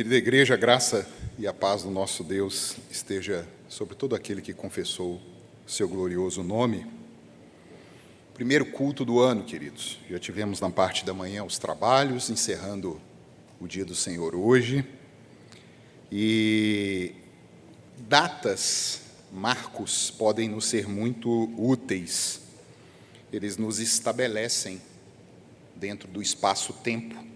Querida igreja, a graça e a paz do nosso Deus esteja sobre todo aquele que confessou seu glorioso nome. Primeiro culto do ano, queridos. Já tivemos na parte da manhã os trabalhos, encerrando o dia do Senhor hoje. E datas, marcos, podem nos ser muito úteis. Eles nos estabelecem dentro do espaço-tempo.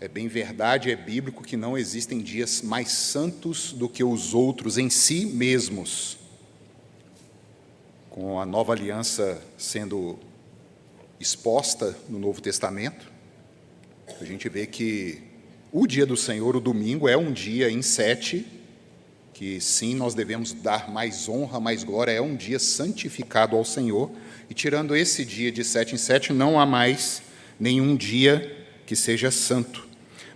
É bem verdade, é bíblico que não existem dias mais santos do que os outros em si mesmos. Com a nova aliança sendo exposta no Novo Testamento, a gente vê que o dia do Senhor, o domingo, é um dia em 7, que sim, nós devemos dar mais honra, mais glória, é um dia santificado ao Senhor, e tirando esse dia de 7 em 7, não há mais nenhum dia que seja santo.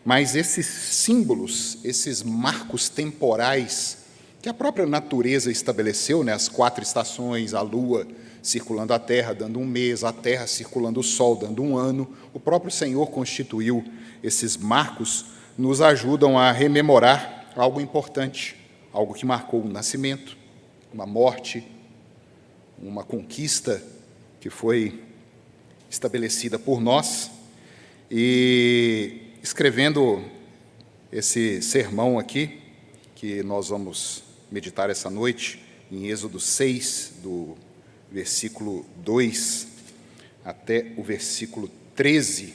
Mas esses símbolos, esses marcos temporais que a própria natureza estabeleceu, né, as 4 estações, a lua circulando a terra, dando um mês, a terra circulando o sol, dando um ano, o próprio Senhor constituiu esses marcos, nos ajudam a rememorar algo importante, algo que marcou um nascimento, uma morte, uma conquista que foi estabelecida por nós. E escrevendo esse sermão aqui, que nós vamos meditar essa noite, em Êxodo 6, do versículo 2 até o versículo 13,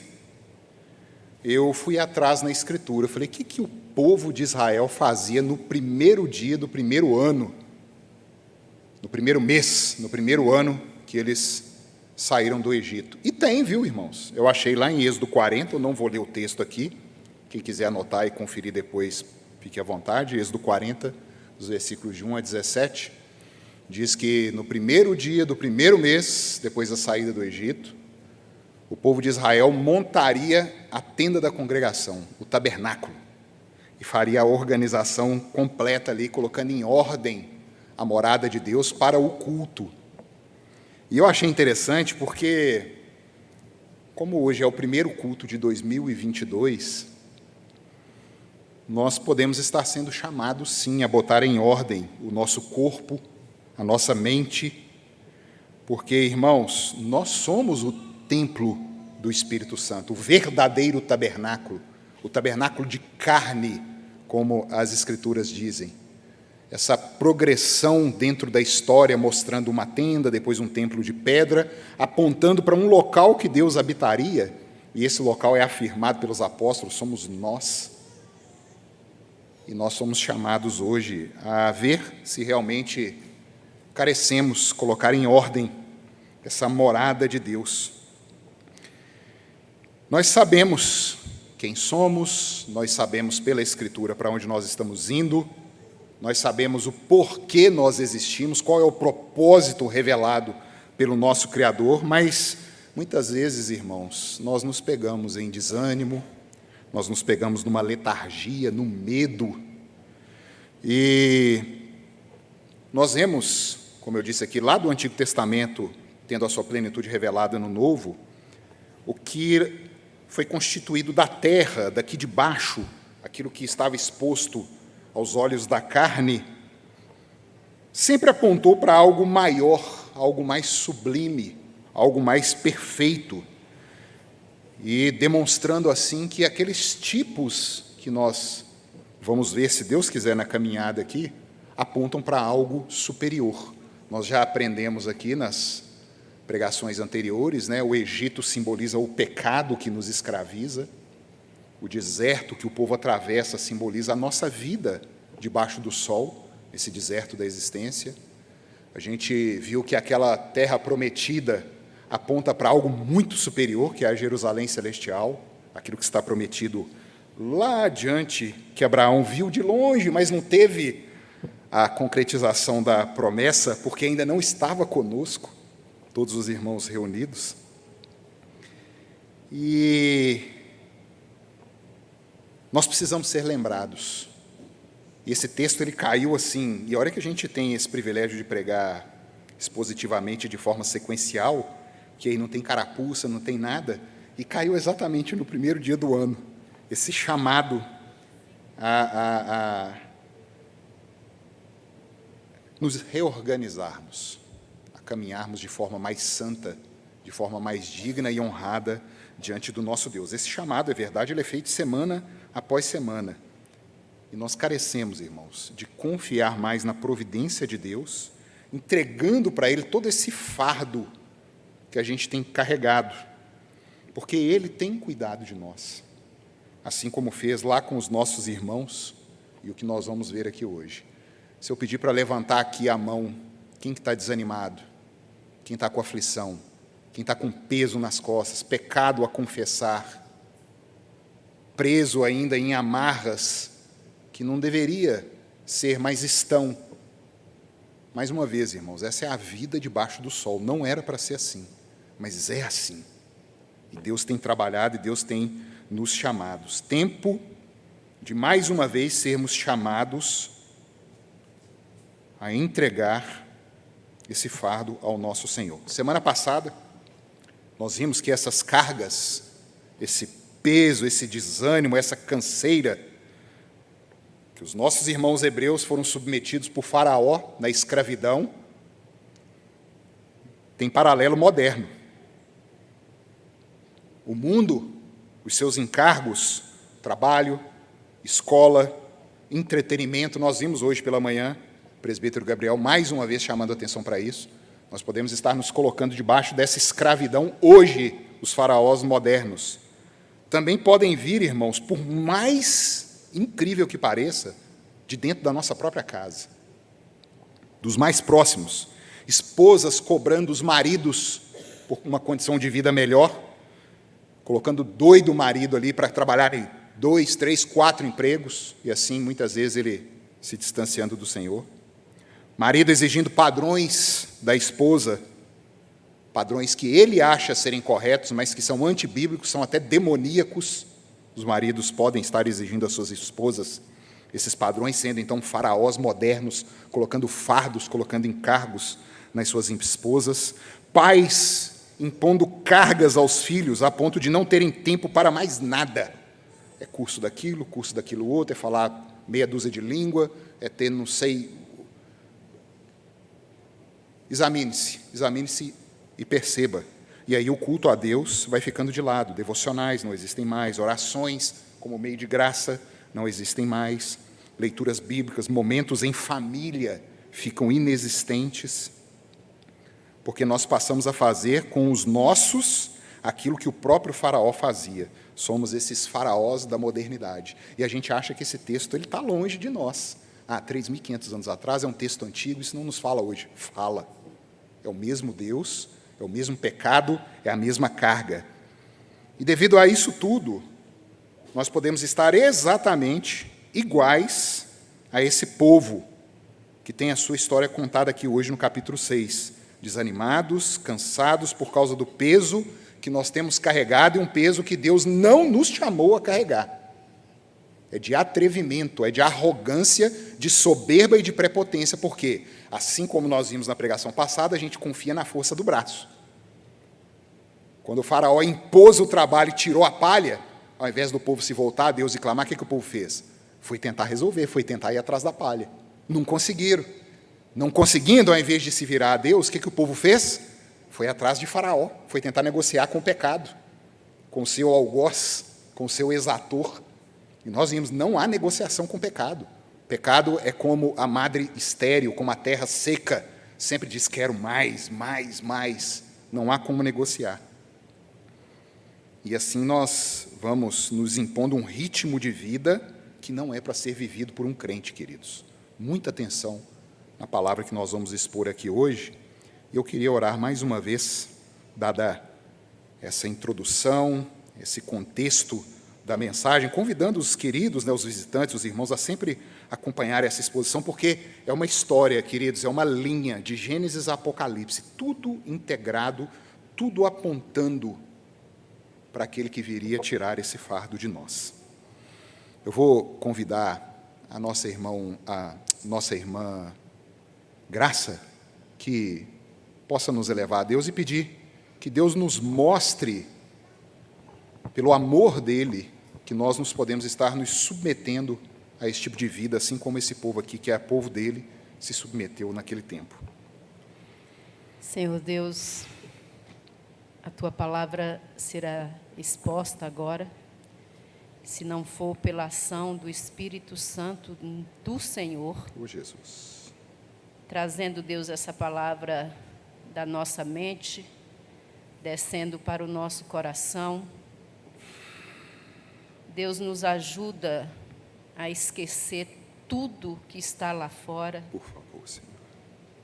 eu fui atrás na Escritura, eu falei, o que o povo de Israel fazia no primeiro dia do primeiro ano, no primeiro mês, no primeiro ano que eles saíram do Egito. E tem, viu, irmãos? Eu achei lá em Êxodo 40, eu não vou ler o texto aqui, quem quiser anotar e conferir depois, fique à vontade. Êxodo 40, dos versículos de 1 a 17, diz que no primeiro dia do primeiro mês, depois da saída do Egito, o povo de Israel montaria a tenda da congregação, o tabernáculo, e faria a organização completa ali, colocando em ordem a morada de Deus para o culto. E eu achei interessante porque, como hoje é o primeiro culto de 2022, nós podemos estar sendo chamados, sim, a botar em ordem o nosso corpo, a nossa mente, porque, irmãos, nós somos o templo do Espírito Santo, o verdadeiro tabernáculo, o tabernáculo de carne, como as Escrituras dizem. Essa progressão dentro da história, mostrando uma tenda, depois um templo de pedra, apontando para um local que Deus habitaria, e esse local é afirmado pelos apóstolos, somos nós. E nós somos chamados hoje a ver se realmente carecemos colocar em ordem essa morada de Deus. Nós sabemos quem somos, nós sabemos pela Escritura para onde nós estamos indo, nós sabemos o porquê nós existimos, qual é o propósito revelado pelo nosso Criador, mas muitas vezes, irmãos, nós nos pegamos em desânimo, nós nos pegamos numa letargia, no medo, e nós vemos, como eu disse aqui, lá do Antigo Testamento, tendo a sua plenitude revelada no Novo, o que foi constituído da terra, daqui de baixo, aquilo que estava exposto aos olhos da carne, sempre apontou para algo maior, algo mais sublime, algo mais perfeito, e demonstrando assim que aqueles tipos que nós vamos ver, se Deus quiser, na caminhada aqui, apontam para algo superior. Nós já aprendemos aqui nas pregações anteriores, né, o Egito simboliza o pecado que nos escraviza, o deserto que o povo atravessa simboliza a nossa vida debaixo do sol, esse deserto da existência. A gente viu que aquela terra prometida aponta para algo muito superior, que é a Jerusalém celestial, aquilo que está prometido lá adiante, que Abraão viu de longe, mas não teve a concretização da promessa, porque ainda não estava conosco, todos os irmãos reunidos. E nós precisamos ser lembrados. E esse texto ele caiu assim, e a hora que a gente tem esse privilégio de pregar expositivamente de forma sequencial, que aí não tem carapuça, não tem nada, e caiu exatamente no primeiro dia do ano, esse chamado a nos reorganizarmos, a caminharmos de forma mais santa, de forma mais digna e honrada diante do nosso Deus. Esse chamado, é verdade, ele é feito semana após semana. E nós carecemos, irmãos, de confiar mais na providência de Deus, entregando para Ele todo esse fardo que a gente tem carregado, porque Ele tem cuidado de nós, assim como fez lá com os nossos irmãos, e o que nós vamos ver aqui hoje. Se eu pedir para levantar aqui a mão, quem que está desanimado? Quem está com aflição? Quem está com peso nas costas, pecado a confessar, preso ainda em amarras que não deveria ser, mas estão. Mais uma vez, irmãos, essa é a vida debaixo do sol. Não era para ser assim, mas é assim. E Deus tem trabalhado e Deus tem nos chamado. Tempo de, mais uma vez, sermos chamados a entregar esse fardo ao nosso Senhor. Semana passada, nós vimos que essas cargas, esse peso, esse desânimo, essa canseira, que os nossos irmãos hebreus foram submetidos por Faraó na escravidão, tem paralelo moderno. O mundo, os seus encargos, trabalho, escola, entretenimento, nós vimos hoje pela manhã, o presbítero Gabriel mais uma vez chamando a atenção para isso. Nós podemos estar nos colocando debaixo dessa escravidão hoje, os faraós modernos. Também podem vir, irmãos, por mais incrível que pareça, de dentro da nossa própria casa, dos mais próximos, esposas cobrando os maridos por uma condição de vida melhor, colocando doido o marido ali para trabalhar em 2, 3, 4 empregos, e assim, muitas vezes, ele se distanciando do Senhor. Marido exigindo padrões da esposa, padrões que ele acha serem corretos, mas que são antibíblicos, são até demoníacos. Os maridos podem estar exigindo às suas esposas esses padrões, sendo então faraós modernos, colocando fardos, colocando encargos nas suas esposas. Pais impondo cargas aos filhos a ponto de não terem tempo para mais nada. É curso daquilo outro, é falar meia dúzia de língua, é ter não sei. Examine-se e perceba. E aí o culto a Deus vai ficando de lado. Devocionais não existem mais, orações como meio de graça não existem mais, leituras bíblicas, momentos em família ficam inexistentes, porque nós passamos a fazer com os nossos aquilo que o próprio Faraó fazia. Somos esses faraós da modernidade. E a gente acha que esse texto está longe de nós. 3.500 anos atrás é um texto antigo, isso não nos fala hoje. Fala. É o mesmo Deus, é o mesmo pecado, é a mesma carga. E devido a isso tudo, nós podemos estar exatamente iguais a esse povo que tem a sua história contada aqui hoje no capítulo 6. Desanimados, cansados por causa do peso que nós temos carregado e um peso que Deus não nos chamou a carregar. É de atrevimento, é de arrogância, de soberba e de prepotência, porque, assim como nós vimos na pregação passada, a gente confia na força do braço. Quando o faraó impôs o trabalho e tirou a palha, ao invés do povo se voltar a Deus e clamar, o que o povo fez? Foi tentar resolver, foi tentar ir atrás da palha. Não conseguiram. Não conseguindo, ao invés de se virar a Deus, o que o povo fez? Foi atrás de Faraó, foi tentar negociar com o pecado, com o seu algoz, com o seu exator. E nós vimos, não há negociação com o pecado. O pecado é como a madre estéril, como a terra seca, sempre diz, quero mais, mais, mais. Não há como negociar. E assim nós vamos nos impondo um ritmo de vida que não é para ser vivido por um crente, queridos. Muita atenção na palavra que nós vamos expor aqui hoje. Eu queria orar mais uma vez, dada essa introdução, esse contexto da mensagem, convidando os queridos, os visitantes, os irmãos, a sempre acompanhar essa exposição, porque é uma história, queridos, é uma linha de Gênesis a Apocalipse, tudo integrado, tudo apontando para aquele que viria tirar esse fardo de nós. Eu vou convidar a nossa irmã Graça, que possa nos elevar a Deus e pedir que Deus nos mostre, pelo amor dele, que nós nos podemos estar nos submetendo a esse tipo de vida, assim como esse povo aqui, que é povo dele, se submeteu naquele tempo. Senhor Deus, a Tua palavra será exposta agora, se não for pela ação do Espírito Santo do Senhor, Ô Jesus. trazendo, Deus, essa palavra da nossa mente, descendo para o nosso coração. Deus nos ajuda a esquecer tudo que está lá fora, Por favor, Senhor.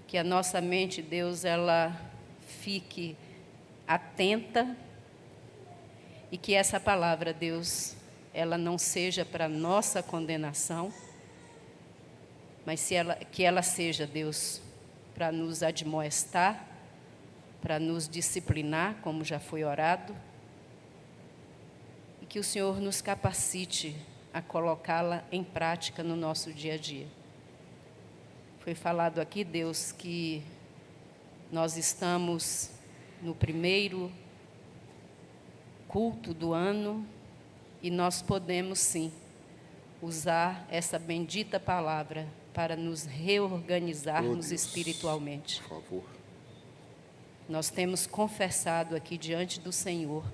que a nossa mente, Deus, ela fique atenta e que essa palavra, Deus, ela não seja para nossa condenação, mas que ela seja, Deus, para nos admoestar, para nos disciplinar, como já foi orado, e que o Senhor nos capacite a colocá-la em prática no nosso dia a dia. Foi falado aqui, Deus, que nós estamos no primeiro culto do ano e nós podemos, sim, usar essa bendita palavra para nos reorganizarmos Deus, espiritualmente. por favor. Nós temos confessado aqui diante do Senhor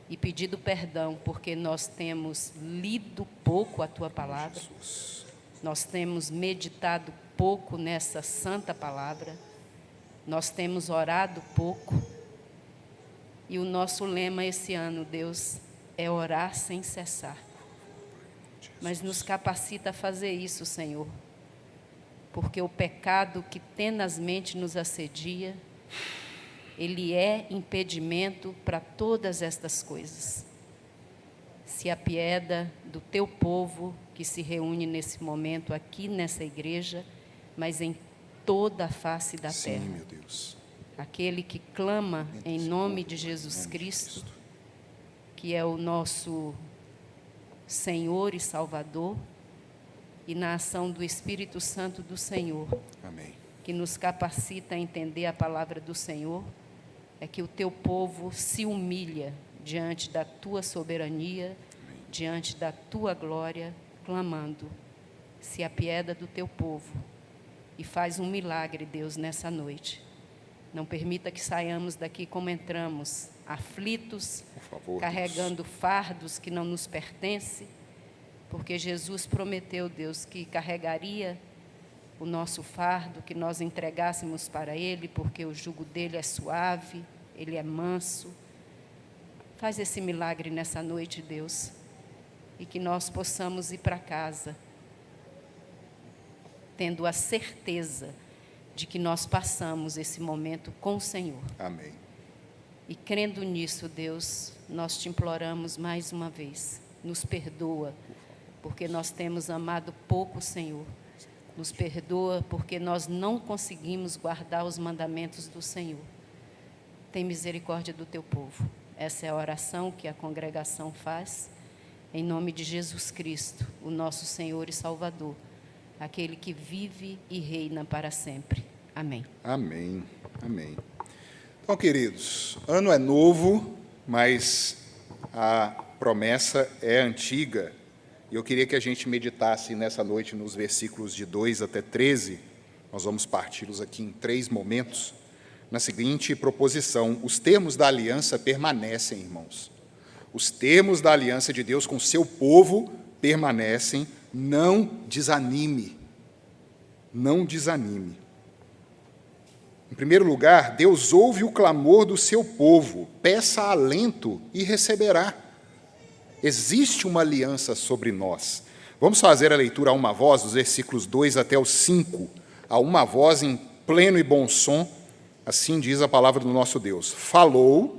e pedido perdão porque nós temos lido pouco a Tua palavra, Jesus. nós temos meditado pouco nessa santa palavra, nós temos orado pouco. E o nosso lema esse ano, Deus, é orar sem cessar. Mas nos capacita a fazer isso, Senhor, porque o pecado que tenazmente nos assedia, ele é impedimento para todas estas coisas. Se apieda do Teu povo que se reúne nesse momento aqui nessa igreja, mas em toda a face da terra. Sim, meu Deus. Aquele que clama em nome de Jesus Cristo, que é o nosso Senhor e Salvador, e na ação do Espírito Santo do Senhor, Amém. que nos capacita a entender a palavra do Senhor, é que o Teu povo se humilha diante da Tua soberania, diante da Tua glória, clamando, se apieda do Teu povo e faz um milagre, Deus, nessa noite. Não permita que saiamos daqui como entramos, aflitos, Por favor, carregando fardos que não nos pertencem, porque Jesus prometeu, Deus, que carregaria o nosso fardo, que nós entregássemos para Ele, porque o jugo dele é suave, Ele é manso. Faz esse milagre nessa noite, Deus, e que nós possamos ir para casa, tendo a certeza de que nós passamos esse momento com o Senhor. Amém. E crendo nisso, Deus, nós te imploramos mais uma vez, nos perdoa, porque nós temos amado pouco o Senhor. Nos perdoa porque nós não conseguimos guardar os mandamentos do Senhor. Tem misericórdia do teu povo. Essa é a oração que a congregação faz, em nome de Jesus Cristo, o nosso Senhor e Salvador, aquele que vive e reina para sempre. Amém. Amém. Amém. Então, queridos, ano é novo, mas a promessa é antiga. E eu queria que a gente meditasse nessa noite nos versículos de 2 até 13. Nós vamos parti-los aqui em 3 momentos. Na seguinte proposição: os termos da aliança permanecem, irmãos. Os termos da aliança de Deus com o seu povo permanecem. Não desanime. Não desanime. Em primeiro lugar, Deus ouve o clamor do seu povo. Peça alento e receberá. Existe uma aliança sobre nós. Vamos fazer a leitura a uma voz, dos versículos 2 até o 5. A uma voz em pleno e bom som. Assim diz a palavra do nosso Deus. Falou.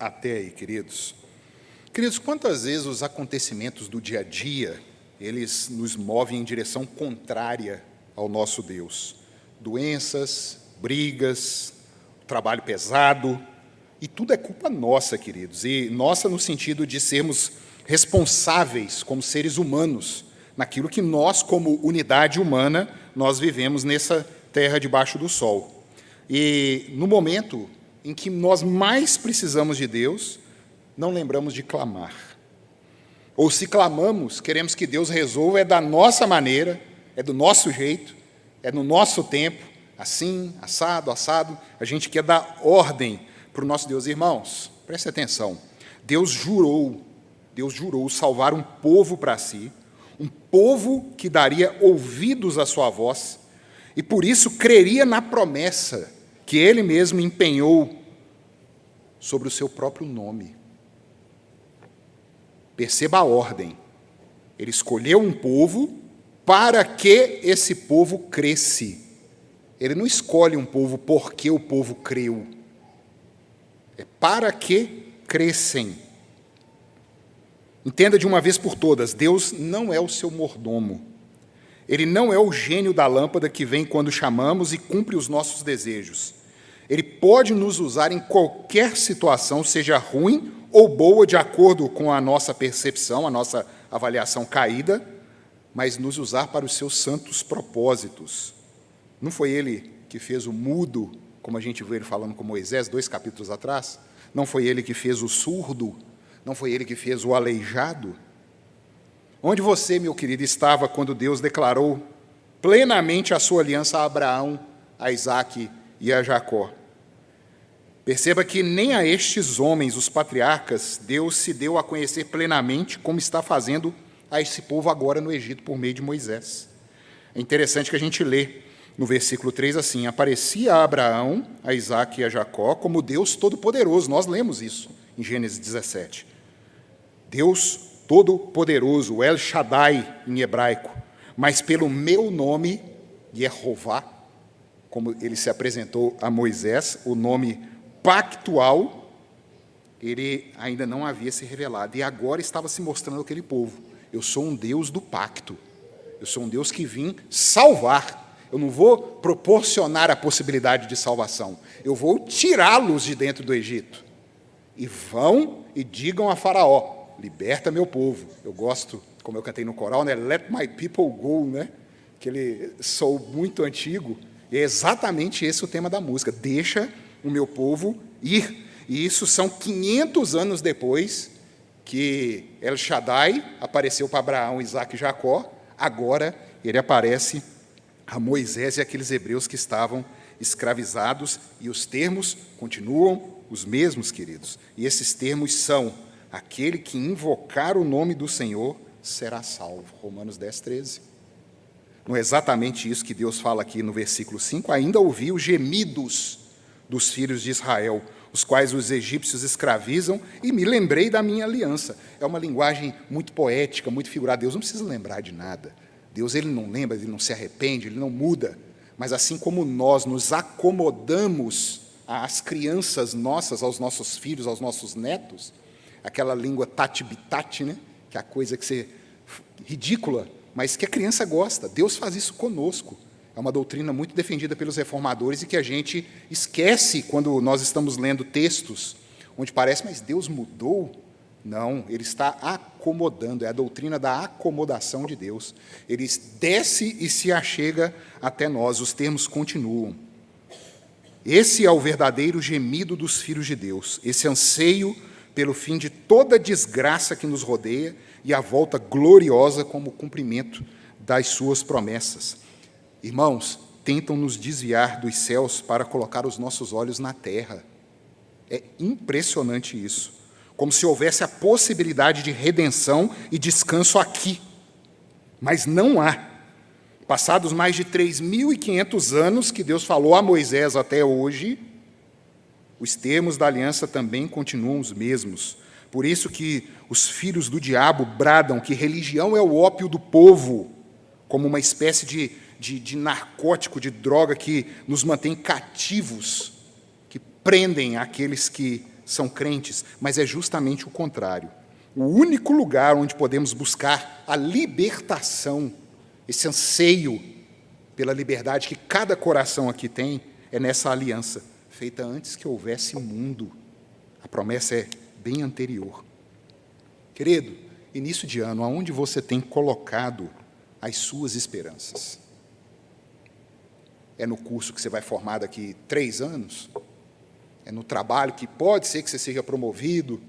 até aí, queridos. Queridos, quantas vezes os acontecimentos do dia a dia, eles nos movem em direção contrária ao nosso Deus? Doenças, brigas, trabalho pesado, e tudo é culpa nossa, queridos. E nossa no sentido de sermos responsáveis como seres humanos naquilo que nós, como unidade humana, nós vivemos nessa terra debaixo do sol. E no momento em que nós mais precisamos de Deus, não lembramos de clamar. Ou se clamamos, queremos que Deus resolva, é da nossa maneira, é do nosso jeito, é no nosso tempo, assim, assado, assado. A gente quer dar ordem para o nosso Deus. Irmãos, preste atenção. Deus jurou salvar um povo para si, um povo que daria ouvidos à sua voz, e por isso creria na promessa que Ele mesmo empenhou sobre o seu próprio nome. Perceba a ordem. Ele escolheu um povo para que esse povo cresce. Ele não escolhe um povo porque o povo creu. É para que crescem. Entenda de uma vez por todas, Deus não é o seu mordomo. Ele não é o gênio da lâmpada que vem quando chamamos e cumpre os nossos desejos. Ele pode nos usar em qualquer situação, seja ruim ou boa, de acordo com a nossa percepção, a nossa avaliação caída, mas nos usar para os seus santos propósitos. Não foi Ele que fez o mudo, como a gente viu Ele falando com Moisés, 2 capítulos atrás? Não foi Ele que fez o surdo? Não foi Ele que fez o aleijado? Onde você, meu querido, estava quando Deus declarou plenamente a sua aliança a Abraão, a Isaque e a Jacó? Perceba que nem a estes homens, os patriarcas, Deus se deu a conhecer plenamente, como está fazendo a esse povo agora no Egito, por meio de Moisés. É interessante que a gente lê no versículo 3 assim: aparecia a Abraão, a Isaque e a Jacó como Deus Todo-Poderoso. Nós lemos isso em Gênesis 17. Deus Todo-Poderoso, El Shaddai em hebraico, mas pelo meu nome, Yehová, como ele se apresentou a Moisés, o nome pactual, ele ainda não havia se revelado, e agora estava se mostrando aquele povo. Eu sou um Deus do pacto, eu sou um Deus que vim salvar. Eu não vou proporcionar a possibilidade de salvação, eu vou tirá-los de dentro do Egito. E vão e digam a Faraó: liberta meu povo. Eu gosto, como eu cantei no coral, né? Let my people go, né? Aquele soul muito antigo. E é exatamente esse o tema da música: deixa o meu povo ir. E isso são 500 anos depois que El Shaddai apareceu para Abraão, Isaque e Jacó. Agora ele aparece a Moisés e aqueles hebreus que estavam escravizados, e os termos continuam os mesmos, queridos. E esses termos são: aquele que invocar o nome do Senhor será salvo. Romanos 10, 13. Não é exatamente isso que Deus fala aqui no versículo 5? Ainda ouvi os gemidos dos filhos de Israel, os quais os egípcios escravizam, e me lembrei da minha aliança. É uma linguagem muito poética, muito figurada. Deus não precisa lembrar de nada. Deus, ele não lembra, ele não se arrepende, ele não muda. Mas assim como nós nos acomodamos às crianças nossas, aos nossos filhos, aos nossos netos, aquela língua tati-bitati, né? Que é a coisa que você... ridícula, mas que a criança gosta. Deus faz isso conosco. É uma doutrina muito defendida pelos reformadores e que a gente esquece quando nós estamos lendo textos onde parece: mas Deus mudou? Não, Ele está acomodando. É a doutrina da acomodação de Deus. Ele desce e se achega até nós. Os termos continuam. Esse é o verdadeiro gemido dos filhos de Deus, esse anseio pelo fim de toda desgraça que nos rodeia e a volta gloriosa como cumprimento das suas promessas. Irmãos, tentam nos desviar dos céus para colocar os nossos olhos na terra. É impressionante isso. Como se houvesse a possibilidade de redenção e descanso aqui. Mas não há. Passados mais de 3.500 anos que Deus falou a Moisés até hoje, os termos da aliança também continuam os mesmos. Por isso que os filhos do diabo bradam que religião é o ópio do povo, como uma espécie de narcótico, de droga que nos mantém cativos, que prendem aqueles que são crentes, mas é justamente o contrário. O único lugar onde podemos buscar a libertação, esse anseio pela liberdade que cada coração aqui tem, é nessa aliança, feita antes que houvesse mundo. A promessa é bem anterior. Querido, início de ano, aonde você tem colocado as suas esperanças? É no curso que você vai formar daqui 3 anos? É no trabalho que pode ser que você seja promovido?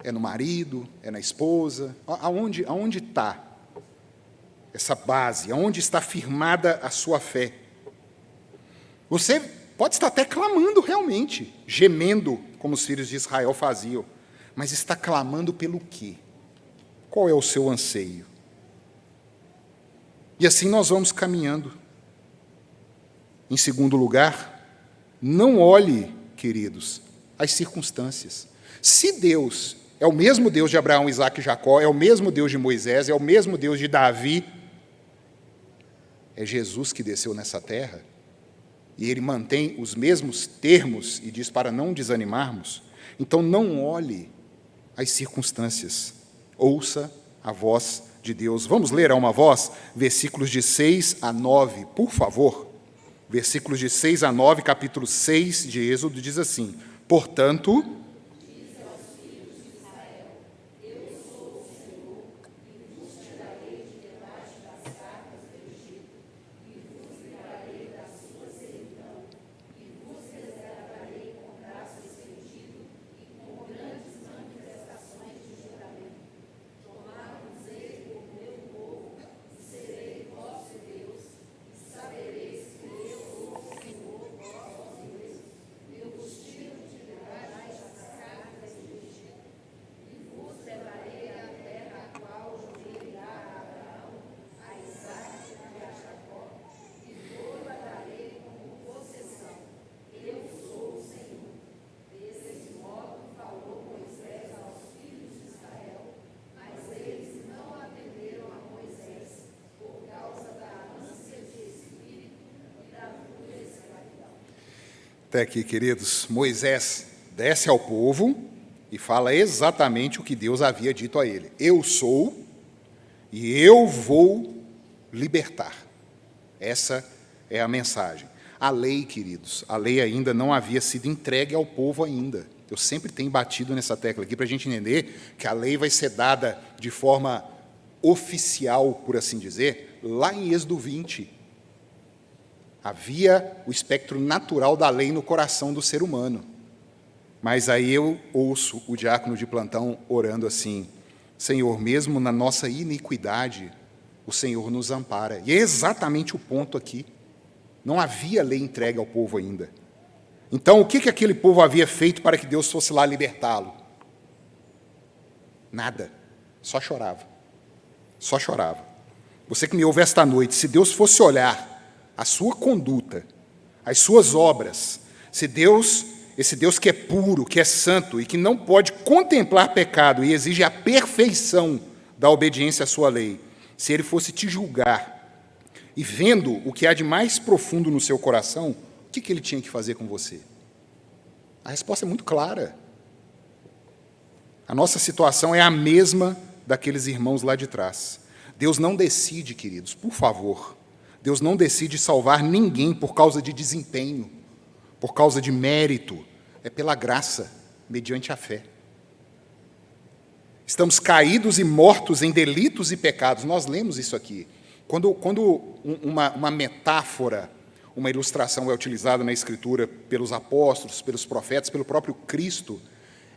É no marido? É na esposa? Aonde está essa base? Aonde está firmada a sua fé? Você pode estar até clamando realmente, gemendo, como os filhos de Israel faziam, mas está clamando pelo quê? Qual é o seu anseio? E assim nós vamos caminhando. Em segundo lugar, não olhe, queridos, as circunstâncias. Se Deus é o mesmo Deus de Abraão, Isaque e Jacó, é o mesmo Deus de Moisés, é o mesmo Deus de Davi, é Jesus que desceu nessa terra, e ele mantém os mesmos termos e diz para não desanimarmos, então não olhe as circunstâncias, ouça a voz de Deus. Vamos ler a uma voz, versículos de 6 a 9, por favor. Versículos de 6 a 9, capítulo 6 de Êxodo, diz assim: portanto, até aqui, queridos, Moisés desce ao povo e fala exatamente o que Deus havia dito a ele: eu sou e eu vou libertar. Essa é a mensagem. A lei, queridos, a lei ainda não havia sido entregue ao povo ainda. Eu sempre tenho batido nessa tecla aqui para a gente entender que a lei vai ser dada de forma oficial, por assim dizer, lá em Êxodo 20. Havia o espectro natural da lei no coração do ser humano. Mas aí eu ouço o diácono de plantão orando assim: Senhor, mesmo na nossa iniquidade, o Senhor nos ampara. E é exatamente o ponto aqui. Não havia lei entregue ao povo ainda. Então, o que aquele povo havia feito para que Deus fosse lá libertá-lo? Nada. Só chorava. Só chorava. Você que me ouve esta noite, se Deus fosse olhar a sua conduta, as suas obras, se Deus, esse Deus que é puro, que é santo e que não pode contemplar pecado e exige a perfeição da obediência à sua lei, se Ele fosse te julgar e vendo o que há de mais profundo no seu coração, o que Ele tinha que fazer com você? A resposta é muito clara. A nossa situação é a mesma daqueles irmãos lá de trás. Deus não decide, queridos, por favor, Deus não decide salvar ninguém por causa de desempenho, por causa de mérito, é pela graça, mediante a fé. Estamos caídos e mortos em delitos e pecados, nós lemos isso aqui. Quando uma metáfora, uma ilustração é utilizada na Escritura pelos apóstolos, pelos profetas, pelo próprio Cristo,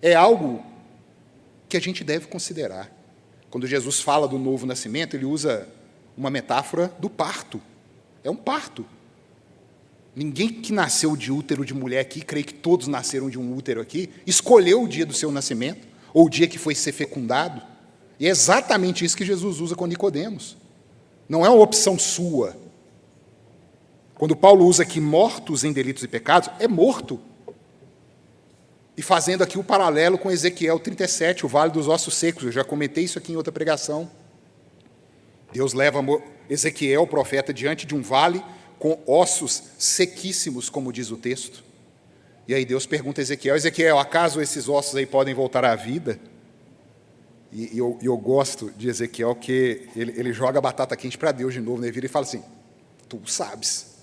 é algo que a gente deve considerar. Quando Jesus fala do novo nascimento, ele usa uma metáfora do parto. É um parto. Ninguém que nasceu de útero de mulher aqui, creio que todos nasceram de um útero aqui, escolheu o dia do seu nascimento, ou o dia que foi ser fecundado. E é exatamente isso que Jesus usa com Nicodemos. Não é uma opção sua. Quando Paulo usa aqui mortos em delitos e pecados, é morto. E fazendo aqui o paralelo com Ezequiel 37, o vale dos ossos secos. Eu já comentei isso aqui em outra pregação. Deus leva Ezequiel, o profeta, diante de um vale com ossos sequíssimos, como diz o texto. E aí Deus pergunta a Ezequiel: Ezequiel, acaso esses ossos aí podem voltar à vida? E eu gosto de Ezequiel que ele joga a batata quente para Deus de novo, né? Ele vira e fala assim: tu sabes,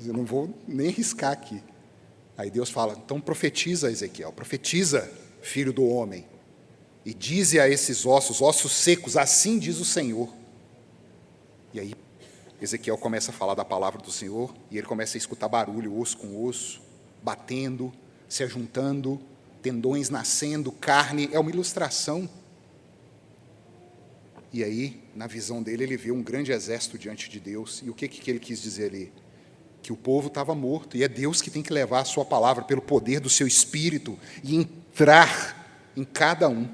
eu não vou nem riscar aqui. Aí Deus fala: então profetiza, Ezequiel, profetiza, filho do homem, e dize a esses ossos secos, assim diz o Senhor. E aí Ezequiel começa a falar da palavra do Senhor, e ele começa a escutar barulho, osso com osso, batendo, se ajuntando, tendões nascendo, carne. É uma ilustração. E aí, na visão dele, ele vê um grande exército diante de Deus. E o que ele quis dizer ali? Que o povo estava morto, e é Deus que tem que levar a sua palavra pelo poder do seu Espírito e entrar em cada um.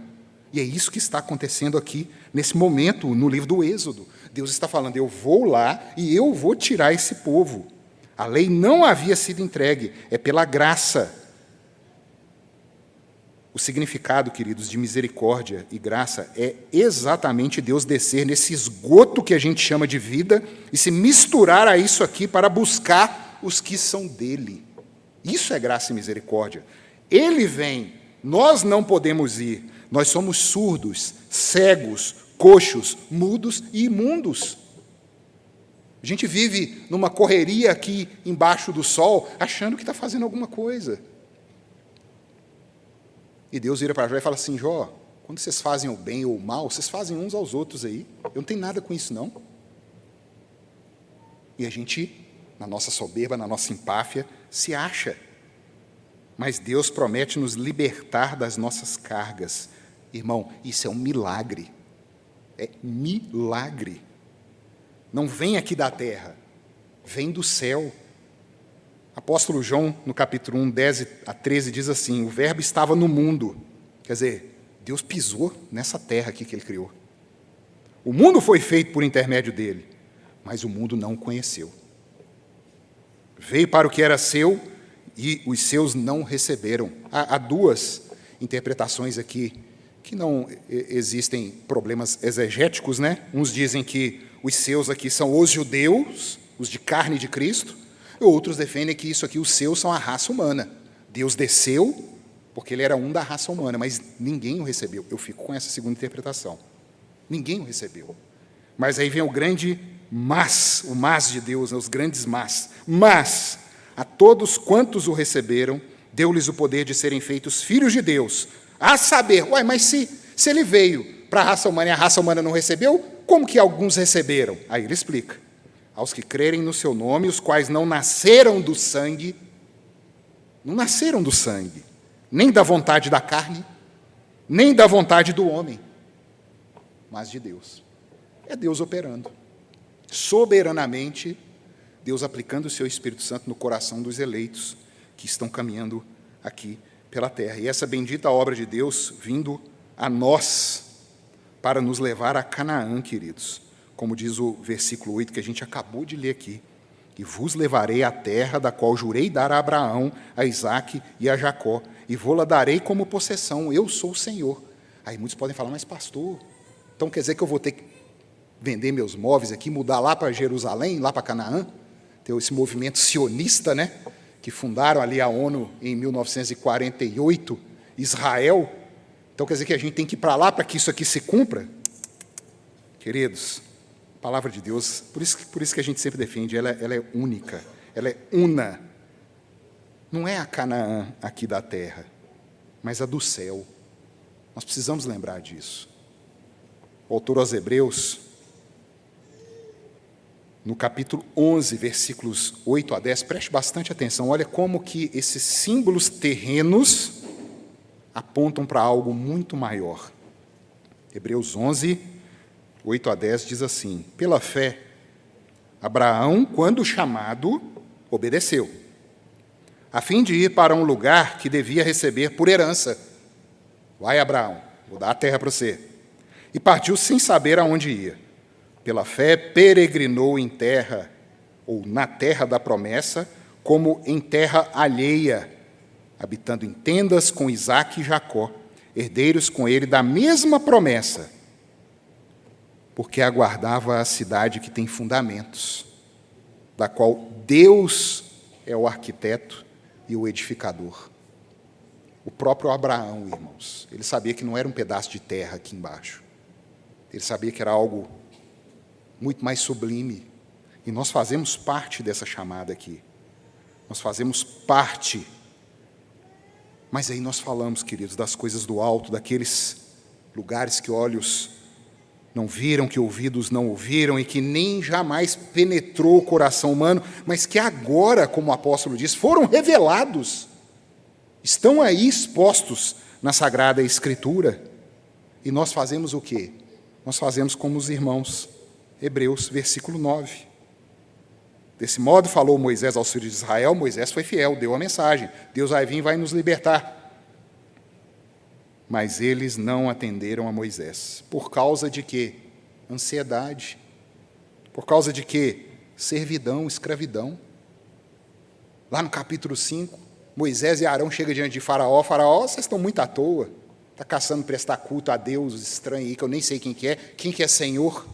E é isso que está acontecendo aqui, nesse momento, no livro do Êxodo. Deus está falando: eu vou lá e eu vou tirar esse povo. A lei não havia sido entregue, é pela graça. O significado, queridos, de misericórdia e graça é exatamente Deus descer nesse esgoto que a gente chama de vida e se misturar a isso aqui para buscar os que são dele. Isso é graça e misericórdia. Ele vem, nós não podemos ir, nós somos surdos, cegos, coxos, mudos e imundos. A gente vive numa correria aqui embaixo do sol, achando que está fazendo alguma coisa. E Deus vira para Jó e fala assim: Jó, quando vocês fazem o bem ou o mal, vocês fazem uns aos outros aí. Eu não tenho nada com isso, não. E a gente, na nossa soberba, na nossa empáfia, se acha. Mas Deus promete nos libertar das nossas cargas. Irmão, isso é um milagre. É milagre. Não vem aqui da terra, vem do céu. Apóstolo João, no capítulo 1, 10 a 13, diz assim: o verbo estava no mundo. Quer dizer, Deus pisou nessa terra aqui que ele criou. O mundo foi feito por intermédio dele, mas o mundo não o conheceu. Veio para o que era seu e os seus não receberam. Há duas interpretações aqui, que não existem problemas exegéticos, né? Uns dizem que os seus aqui são os judeus, os de carne de Cristo, e outros defendem que isso aqui, os seus, são a raça humana. Deus desceu, porque ele era um da raça humana, mas ninguém o recebeu. Eu fico com essa segunda interpretação. Ninguém o recebeu. Mas aí vem o grande mas, o mas de Deus, os grandes mas. Mas, a todos quantos o receberam, deu-lhes o poder de serem feitos filhos de Deus. A saber, mas se ele veio para a raça humana e a raça humana não recebeu, como que alguns receberam? Aí ele explica: aos que crerem no seu nome, os quais não nasceram do sangue, nem da vontade da carne, nem da vontade do homem, mas de Deus. É Deus operando. Soberanamente, Deus aplicando o seu Espírito Santo no coração dos eleitos que estão caminhando aqui pela terra. E essa bendita obra de Deus vindo a nós para nos levar a Canaã, queridos. Como diz o versículo 8 que a gente acabou de ler aqui: e vos levarei à terra da qual jurei dar a Abraão, a Isaque e a Jacó, e vou-la darei como possessão, eu sou o Senhor. Aí muitos podem falar: mas pastor, então quer dizer que eu vou ter que vender meus móveis aqui, mudar lá para Jerusalém, lá para Canaã? Tem esse movimento sionista, né, que fundaram ali a ONU em 1948, Israel. Então quer dizer que a gente tem que ir para lá para que isso aqui se cumpra? Queridos, a palavra de Deus, por isso que a gente sempre defende, ela é única, ela é una. Não é a Canaã aqui da terra, mas a do céu. Nós precisamos lembrar disso. O autor aos Hebreus, no capítulo 11, versículos 8 a 10, preste bastante atenção, olha como que esses símbolos terrenos apontam para algo muito maior. Hebreus 11, 8 a 10 diz assim: pela fé, Abraão, quando chamado, obedeceu, a fim de ir para um lugar que devia receber por herança. Vai, Abraão, vou dar a terra para você. E partiu sem saber aonde ia. Pela fé, peregrinou em terra, ou na terra da promessa, como em terra alheia, habitando em tendas com Isaque e Jacó, herdeiros com ele da mesma promessa, porque aguardava a cidade que tem fundamentos, da qual Deus é o arquiteto, e o edificador. O próprio Abraão, irmãos, ele sabia que não era um pedaço de terra aqui embaixo. Ele sabia que era algo muito mais sublime. E nós fazemos parte dessa chamada aqui. Nós fazemos parte. Mas aí nós falamos, queridos, das coisas do alto, daqueles lugares que olhos não viram, que ouvidos não ouviram e que nem jamais penetrou o coração humano, mas que agora, como o apóstolo diz, foram revelados. Estão aí expostos na Sagrada Escritura. E nós fazemos o quê? Nós fazemos como os irmãos. Hebreus, versículo 9. Desse modo falou Moisés aos filhos de Israel, Moisés foi fiel, deu a mensagem. Deus vai vir e vai nos libertar. Mas eles não atenderam a Moisés. Por causa de quê? Ansiedade. Por causa de quê? Servidão, escravidão. Lá no capítulo 5, Moisés e Arão chegam diante de Faraó. Faraó, vocês estão muito à toa. Está caçando prestar culto a Deus estranho aí, que eu nem sei quem que é Senhor.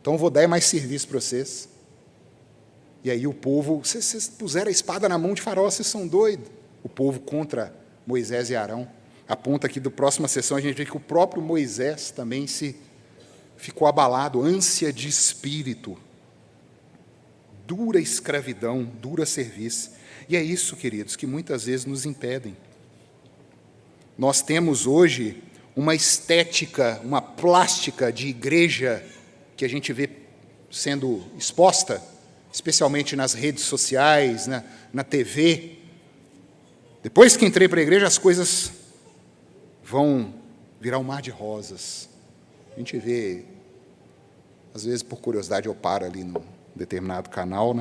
Então eu vou dar mais serviço para vocês. E aí o povo, vocês puseram a espada na mão de Faraó, vocês são doidos. O povo contra Moisés e Arão. A ponta aqui da próxima sessão, a gente vê que o próprio Moisés também ficou abalado, ânsia de espírito, dura escravidão, dura serviço. E é isso, queridos, que muitas vezes nos impedem. Nós temos hoje uma estética, uma plástica de igreja que a gente vê sendo exposta, especialmente nas redes sociais, na TV. Depois que entrei para a igreja, as coisas vão virar um mar de rosas. A gente vê, às vezes por curiosidade eu paro ali num determinado canal,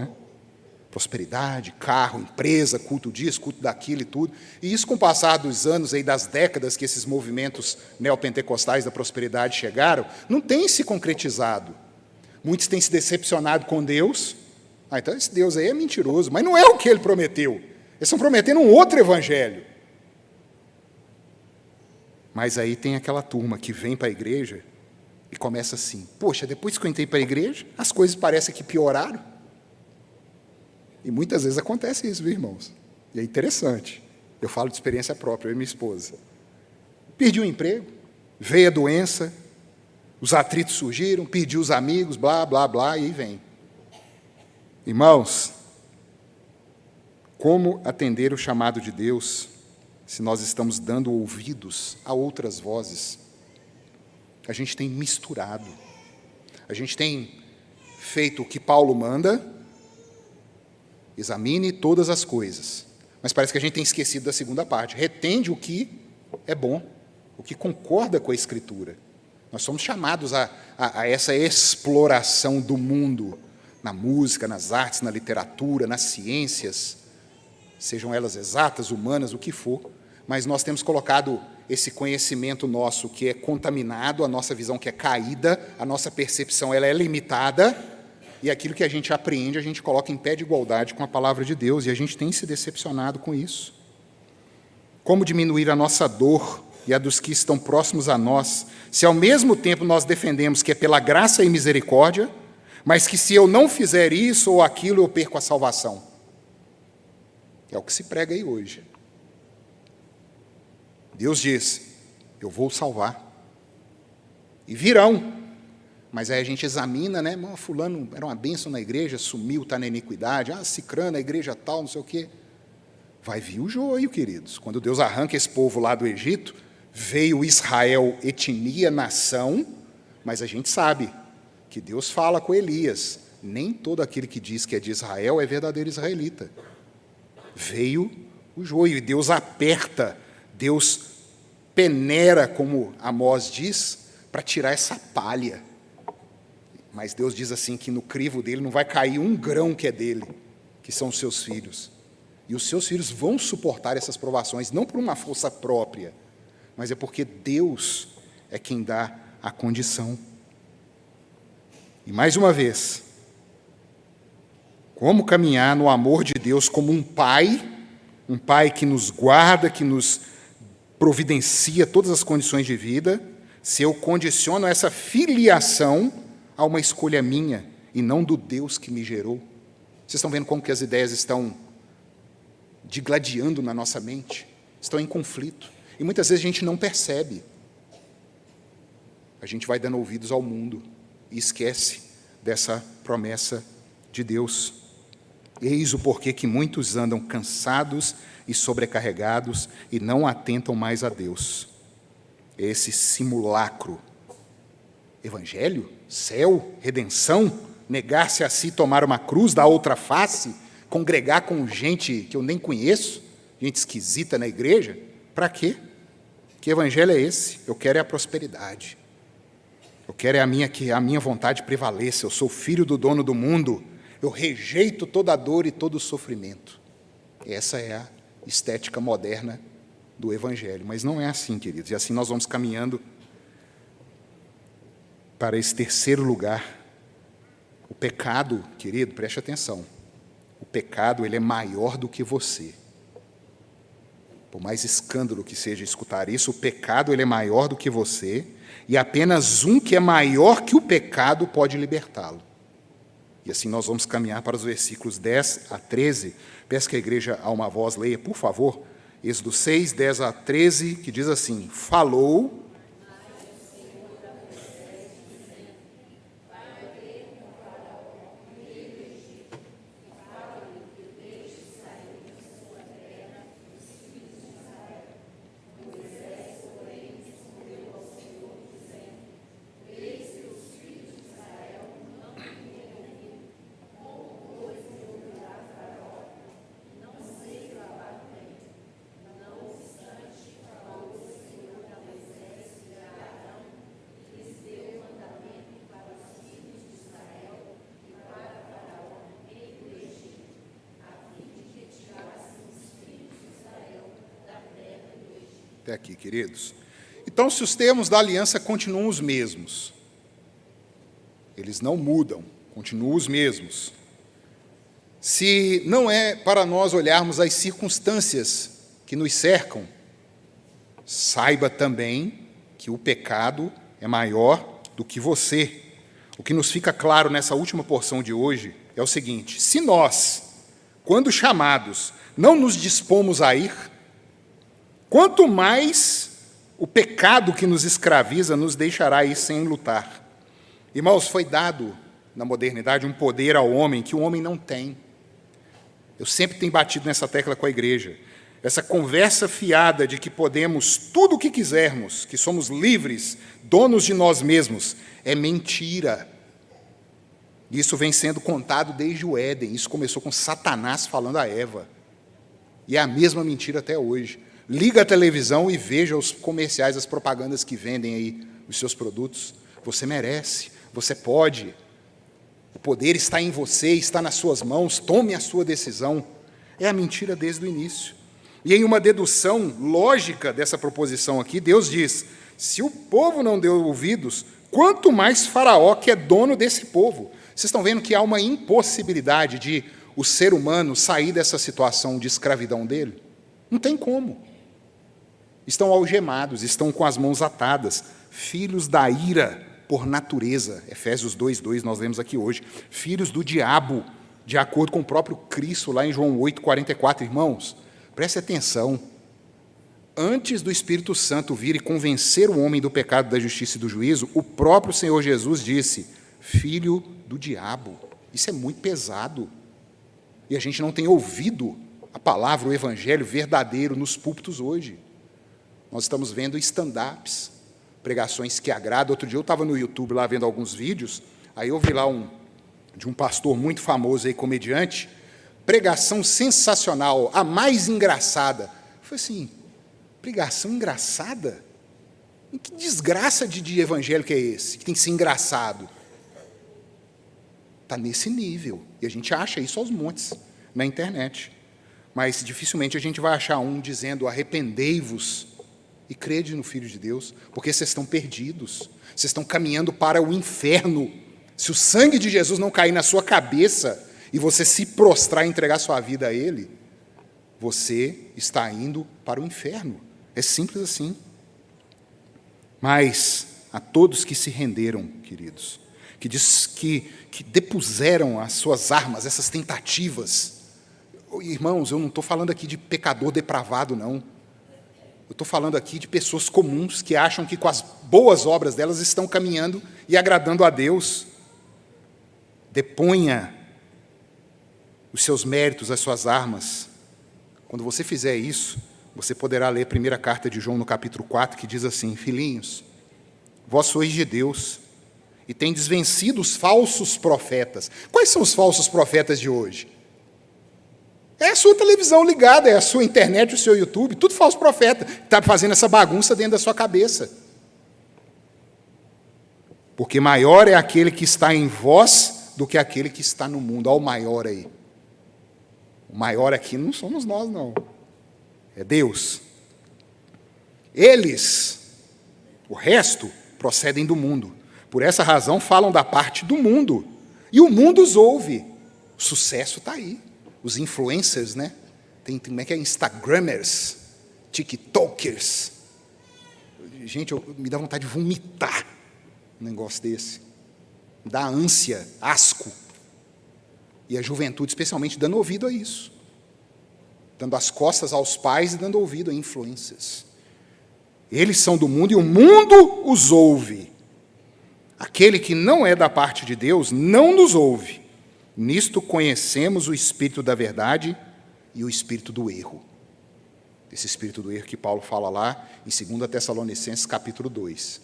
prosperidade, carro, empresa, culto disso, culto daquilo e tudo. E isso com o passar dos anos, aí, das décadas que esses movimentos neopentecostais da prosperidade chegaram, não tem se concretizado. Muitos têm se decepcionado com Deus. Então esse Deus aí é mentiroso, mas não é o que ele prometeu. Eles estão prometendo um outro evangelho. Mas aí tem aquela turma que vem para a igreja e começa assim, poxa, depois que eu entrei para a igreja, as coisas parecem que pioraram. E muitas vezes acontece isso, viu, irmãos? E é interessante. Eu falo de experiência própria, eu e minha esposa. Perdi o emprego, veio a doença, os atritos surgiram, perdi os amigos, blá, blá, blá, e aí vem. Irmãos, como atender o chamado de Deus se nós estamos dando ouvidos a outras vozes? A gente tem misturado. A gente tem feito o que Paulo manda, examine todas as coisas. Mas parece que a gente tem esquecido da segunda parte. Retende o que é bom, o que concorda com a Escritura. Nós somos chamados a essa exploração do mundo, na música, nas artes, na literatura, nas ciências, sejam elas exatas, humanas, o que for, mas nós temos colocado esse conhecimento nosso que é contaminado, a nossa visão que é caída, a nossa percepção ela é limitada, e aquilo que a gente apreende, a gente coloca em pé de igualdade com a palavra de Deus, e a gente tem se decepcionado com isso. Como diminuir a nossa dor e a dos que estão próximos a nós, se ao mesmo tempo nós defendemos que é pela graça e misericórdia, mas que se eu não fizer isso ou aquilo, eu perco a salvação. É o que se prega aí hoje. Deus diz, eu vou salvar. E virão. Mas aí a gente examina, fulano era uma bênção na igreja, sumiu, está na iniquidade, cicrano, a igreja tal, não sei o quê. Vai vir o joio, queridos. Quando Deus arranca esse povo lá do Egito, veio Israel, etnia, nação, mas a gente sabe que Deus fala com Elias, nem todo aquele que diz que é de Israel é verdadeiro israelita. Veio o joio, e Deus aperta, Deus peneira, como Amós diz, para tirar essa palha. Mas Deus diz assim, que no crivo dele não vai cair um grão que é dele, que são os seus filhos. E os seus filhos vão suportar essas provações, não por uma força própria, mas é porque Deus é quem dá a condição. E mais uma vez, como caminhar no amor de Deus como um pai que nos guarda, que nos providencia todas as condições de vida, se eu condiciono essa filiação a uma escolha minha e não do Deus que me gerou. Vocês estão vendo como que as ideias estão digladiando na nossa mente, estão em conflito. E muitas vezes a gente não percebe. A gente vai dando ouvidos ao mundo e esquece dessa promessa de Deus. Eis o porquê que muitos andam cansados e sobrecarregados e não atentam mais a Deus. Esse simulacro. Evangelho? Céu? Redenção? Negar-se a si, tomar uma cruz, dar outra face? Congregar com gente que eu nem conheço? Gente esquisita na igreja? Para quê? Que evangelho é esse? Eu quero é a prosperidade. Eu quero é que a minha vontade prevaleça. Eu sou filho do dono do mundo. Eu rejeito toda a dor e todo o sofrimento. Essa é a estética moderna do evangelho. Mas não é assim, queridos. E assim nós vamos caminhando para esse terceiro lugar. O pecado, querido, preste atenção. O pecado, ele é maior do que você. Por mais escândalo que seja escutar isso, o pecado, ele é maior do que você, e apenas um que é maior que o pecado pode libertá-lo. E assim nós vamos caminhar para os versículos 10 a 13. Peço que a igreja, a uma voz, leia, por favor, Êxodo 6, 10 a 13, que diz assim: falou... Até aqui, queridos. Então, se os termos da aliança continuam os mesmos, eles não mudam, continuam os mesmos. Se não é para nós olharmos as circunstâncias que nos cercam, saiba também que o pecado é maior do que você. O que nos fica claro nessa última porção de hoje é o seguinte: se nós, quando chamados, não nos dispomos a ir, quanto mais o pecado que nos escraviza nos deixará ir sem lutar. Irmãos, foi dado na modernidade um poder ao homem que o homem não tem. Eu sempre tenho batido nessa tecla com a igreja. Essa conversa fiada de que podemos tudo o que quisermos, que somos livres, donos de nós mesmos, é mentira. Isso vem sendo contado desde o Éden. Isso começou com Satanás falando a Eva. E é a mesma mentira até hoje. Liga a televisão e veja os comerciais, as propagandas que vendem aí os seus produtos. Você merece, você pode. O poder está em você, está nas suas mãos, tome a sua decisão. É a mentira desde o início. E em uma dedução lógica dessa proposição aqui, Deus diz: se o povo não deu ouvidos, quanto mais Faraó, que é dono desse povo. Vocês estão vendo que há uma impossibilidade de o ser humano sair dessa situação de escravidão dele? Não tem como. Estão algemados, estão com as mãos atadas, filhos da ira por natureza. Efésios 2:2, nós lemos aqui hoje. Filhos do diabo, de acordo com o próprio Cristo, lá em João 8:44. Irmãos, preste atenção. Antes do Espírito Santo vir e convencer o homem do pecado, da justiça e do juízo, o próprio Senhor Jesus disse: filho do diabo. Isso é muito pesado. E a gente não tem ouvido a palavra, o evangelho verdadeiro nos púlpitos hoje. Nós estamos vendo stand-ups, pregações que agradam. Outro dia eu estava no YouTube lá vendo alguns vídeos, aí eu vi lá de um pastor muito famoso aí, comediante, pregação sensacional, a mais engraçada. Eu falei assim, pregação engraçada? Que desgraça de evangelho que é esse, que tem que ser engraçado? Está nesse nível, e a gente acha isso aos montes na internet. Mas dificilmente a gente vai achar um dizendo: arrependei-vos e crede no Filho de Deus, porque vocês estão perdidos, vocês estão caminhando para o inferno. Se o sangue de Jesus não cair na sua cabeça e você se prostrar e entregar sua vida a Ele, você está indo para o inferno. É simples assim. Mas a todos que se renderam, queridos, que depuseram as suas armas, essas tentativas, Irmãos, eu não estou falando aqui de pecador depravado, não. Eu estou falando aqui de pessoas comuns que acham que com as boas obras delas estão caminhando e agradando a Deus. Deponha os seus méritos, as suas armas. Quando você fizer isso, você poderá ler a primeira carta de João no capítulo 4, que diz assim: filhinhos, vós sois de Deus e tendes vencido os falsos profetas. Quais são os falsos profetas de hoje? É a sua televisão ligada, é a sua internet, o seu YouTube, tudo falso profeta, que está fazendo essa bagunça dentro da sua cabeça. Porque maior é aquele que está em vós do que aquele que está no mundo. Olha o maior aí. O maior aqui não somos nós, não. É Deus. Eles, o resto, procedem do mundo. Por essa razão falam da parte do mundo. E o mundo os ouve. O sucesso está aí. Os influencers, né? Tem como é que é? Instagramers, TikTokers. Gente, me dá vontade de vomitar um negócio desse. Me dá ânsia, asco. E a juventude, especialmente, dando ouvido a isso. Dando as costas aos pais e dando ouvido a influencers. Eles são do mundo e o mundo os ouve. Aquele que não é da parte de Deus não nos ouve. Nisto conhecemos o espírito da verdade e o espírito do erro. Esse espírito do erro que Paulo fala lá em 2 Tessalonicenses capítulo 2.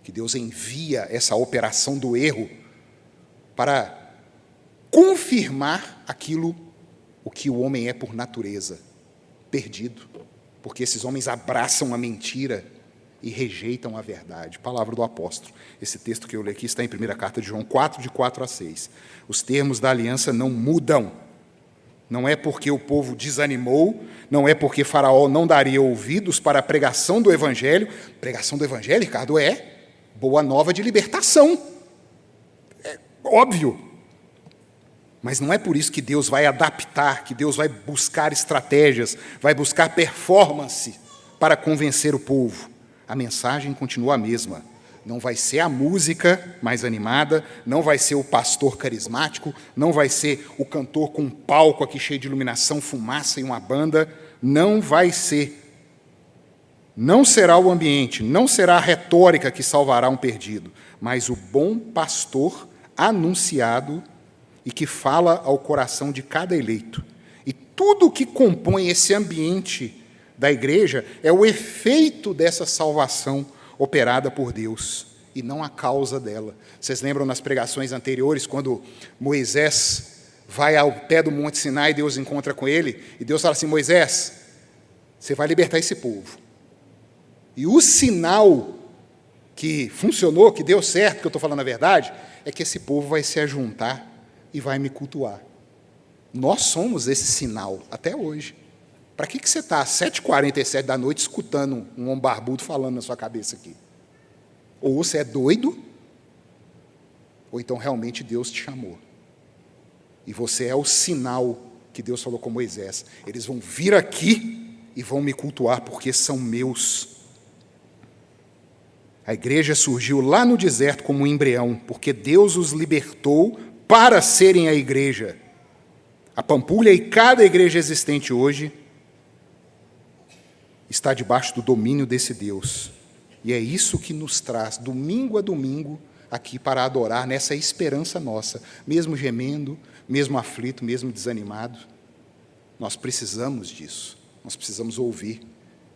Que Deus envia essa operação do erro para confirmar aquilo o que o homem é por natureza, perdido. Porque esses homens abraçam a mentira e rejeitam a verdade. Palavra do apóstolo. Esse texto que eu li aqui está em 1ª carta de João 4, de 4 a 6. Os termos da aliança não mudam. Não é porque o povo desanimou, não é porque Faraó não daria ouvidos para a pregação do Evangelho. Pregação do Evangelho, Ricardo, é boa nova de libertação. É óbvio. Mas não é por isso que Deus vai adaptar, que Deus vai buscar estratégias, vai buscar performance para convencer o povo. A mensagem continua a mesma. Não vai ser a música mais animada, não vai ser o pastor carismático, não vai ser o cantor com um palco aqui cheio de iluminação, fumaça e uma banda. Não vai ser. Não será o ambiente, não será a retórica que salvará um perdido, mas o bom pastor anunciado e que fala ao coração de cada eleito. E tudo o que compõe esse ambiente da igreja é o efeito dessa salvação operada por Deus, e não a causa dela. Vocês lembram nas pregações anteriores, quando Moisés vai ao pé do Monte Sinai, Deus encontra com ele, e Deus fala assim: Moisés, você vai libertar esse povo. E o sinal que funcionou, que deu certo, que eu estou falando a verdade, é que esse povo vai se ajuntar e vai me cultuar. Nós somos esse sinal até hoje. Para que você está às 7h47 da noite escutando um homem barbudo falando na sua cabeça aqui? Ou você é doido, ou então realmente Deus te chamou. E você é o sinal que Deus falou com Moisés. Eles vão vir aqui e vão me cultuar porque são meus. A igreja surgiu lá no deserto como um embrião, porque Deus os libertou para serem a igreja. A Pampulha e cada igreja existente hoje está debaixo do domínio desse Deus. E é isso que nos traz, domingo a domingo, aqui para adorar nessa esperança nossa, mesmo gemendo, mesmo aflito, mesmo desanimado. Nós precisamos disso. Nós precisamos ouvir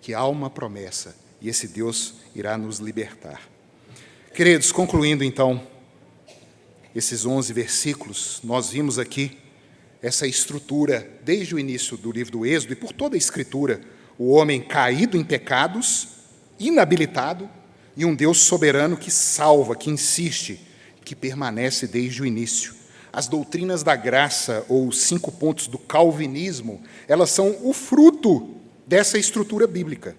que há uma promessa e esse Deus irá nos libertar. Queridos, concluindo então esses 11 versículos, nós vimos aqui essa estrutura desde o início do livro do Êxodo e por toda a Escritura, o homem caído em pecados, inabilitado, e um Deus soberano que salva, que insiste, que permanece desde o início. As doutrinas da graça, ou os 5 pontos do calvinismo, elas são o fruto dessa estrutura bíblica.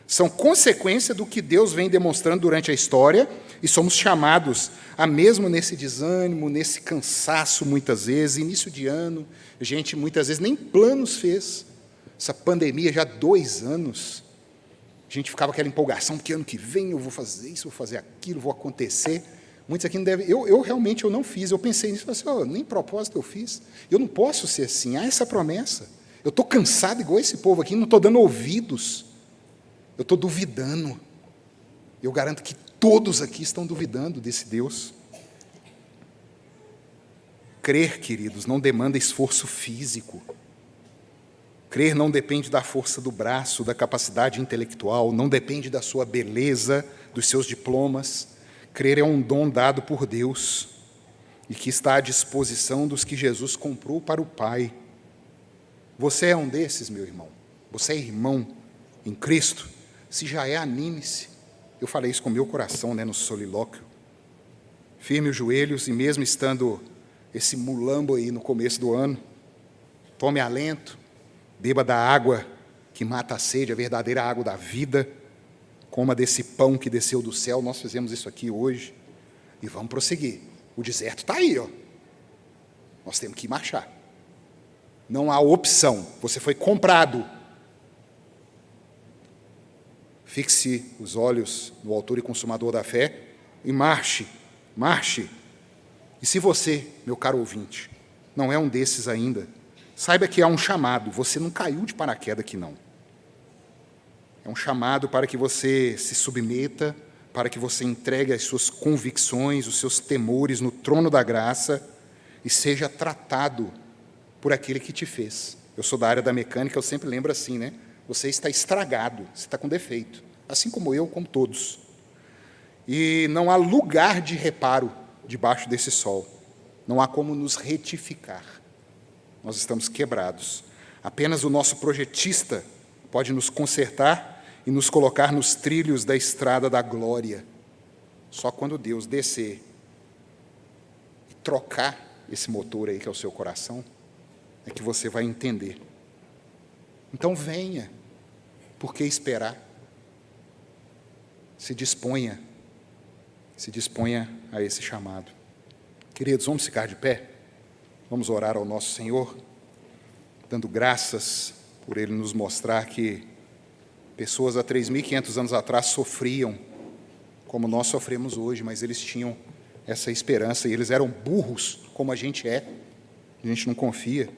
São consequência do que Deus vem demonstrando durante a história, e somos chamados a, mesmo nesse desânimo, nesse cansaço, muitas vezes, início de ano, a gente muitas vezes nem planos fez. Essa pandemia já há 2 anos, a gente ficava aquela empolgação, porque ano que vem eu vou fazer isso, vou fazer aquilo, vou acontecer. Muitos aqui não devem. Eu realmente não fiz, eu pensei nisso, falei assim, nem propósito eu fiz. Eu não posso ser assim, há essa promessa. Eu estou cansado igual esse povo aqui, não estou dando ouvidos. Eu estou duvidando. Eu garanto que todos aqui estão duvidando desse Deus. Crer, queridos, não demanda esforço físico. Crer não depende da força do braço, da capacidade intelectual, não depende da sua beleza, dos seus diplomas. Crer é um dom dado por Deus e que está à disposição dos que Jesus comprou para o Pai. Você é um desses, meu irmão? Você é irmão em Cristo? Se já é, anime-se. Eu falei isso com o meu coração, no solilóquio. Firme os joelhos e mesmo estando esse mulambo aí no começo do ano, tome alento, beba da água que mata a sede, a verdadeira água da vida, coma desse pão que desceu do céu. Nós fizemos isso aqui hoje e vamos prosseguir. O deserto está aí, ó. Nós temos que marchar. Não há opção. Você foi comprado. Fixe os olhos no autor e consumador da fé e marche, marche. E se você, meu caro ouvinte, não é um desses ainda, saiba que há um chamado. Você não caiu de paraquedas aqui, não. É um chamado para que você se submeta, para que você entregue as suas convicções, os seus temores no trono da graça e seja tratado por aquele que te fez. Eu sou da área da mecânica, eu sempre lembro assim, Você está estragado, você está com defeito, assim como eu, como todos. E não há lugar de reparo debaixo desse sol. Não há como nos retificar. Nós estamos quebrados. Apenas o nosso projetista pode nos consertar e nos colocar nos trilhos da estrada da glória. Só quando Deus descer e trocar esse motor aí que é o seu coração, é que você vai entender. Então venha, por que esperar? Se disponha a esse chamado. Queridos, vamos ficar de pé? Vamos orar ao nosso Senhor, dando graças por Ele nos mostrar que pessoas há 3.500 anos atrás sofriam como nós sofremos hoje, mas eles tinham essa esperança e eles eram burros como a gente é. A gente não confia.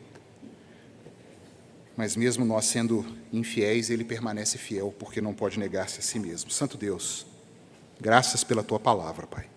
Mas mesmo nós sendo infiéis, Ele permanece fiel, porque não pode negar-se a si mesmo. Santo Deus, graças pela Tua palavra, Pai.